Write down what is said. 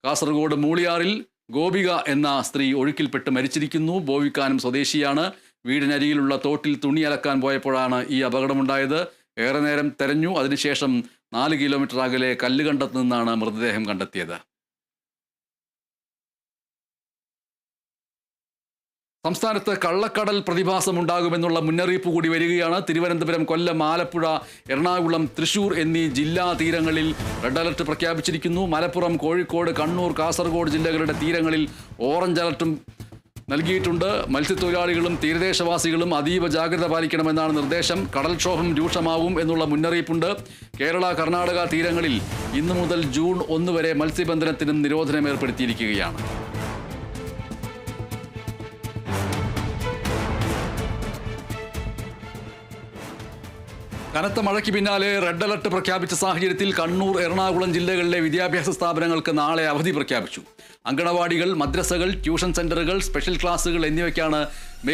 കാസർഗോഡ് മൂളിയാറിൽ ഗോപിക എന്ന സ്ത്രീ ഒഴുക്കിൽപ്പെട്ട് മരിച്ചിരിക്കുന്നു. ബോവിക്കാനം സ്വദേശിയാണ്. വീടിനരികിലുള്ള തോട്ടിൽ തുണി അലക്കാൻ പോയപ്പോഴാണ് ഈ അപകടമുണ്ടായത്. ഏറെ നേരം തെരഞ്ഞു. അതിനുശേഷം 4 കിലോമീറ്റർ അകലെ കല്ലുകണ്ടത്ത് നിന്നാണ് മൃതദേഹം കണ്ടെത്തിയത്. സംസ്ഥാനത്ത് കള്ളക്കടൽ പ്രതിഭാസം ഉണ്ടാകുമെന്നുള്ള മുന്നറിയിപ്പ് കൂടി വരികയാണ്. തിരുവനന്തപുരം, കൊല്ലം, ആലപ്പുഴ, എറണാകുളം, തൃശൂർ എന്നീ ജില്ലാ തീരങ്ങളിൽ റെഡ് അലർട്ട് പ്രഖ്യാപിച്ചിരിക്കുന്നു. മലപ്പുറം, കോഴിക്കോട്, കണ്ണൂർ, കാസർഗോഡ് ജില്ലകളുടെ തീരങ്ങളിൽ ഓറഞ്ച് അലർട്ടും നൽകിയിട്ടുണ്ട്. മത്സ്യത്തൊഴിലാളികളും തീരദേശവാസികളും അതീവ ജാഗ്രത പാലിക്കണമെന്നാണ് നിർദ്ദേശം. കടൽക്ഷോഭം രൂക്ഷമാവും എന്നുള്ള മുന്നറിയിപ്പുണ്ട്. കേരള, കർണാടക തീരങ്ങളിൽ ഇന്നു മുതൽ ജൂൺ 1 വരെ മത്സ്യബന്ധനത്തിനും നിരോധനം ഏർപ്പെടുത്തിയിരിക്കുകയാണ്. കനത്ത മഴയ്ക്ക് പിന്നാലെ റെഡ് അലർട്ട് പ്രഖ്യാപിച്ച സാഹചര്യത്തിൽ കണ്ണൂർ, എറണാകുളം ജില്ലകളിലെ വിദ്യാഭ്യാസ സ്ഥാപനങ്ങൾക്ക് നാളെ അവധി പ്രഖ്യാപിച്ചു. അങ്കണവാടികൾ, മദ്രസകൾ, ട്യൂഷൻ സെന്ററുകൾ, സ്പെഷ്യൽ ക്ലാസുകൾ എന്നിവയ്ക്കാണ് മെയ്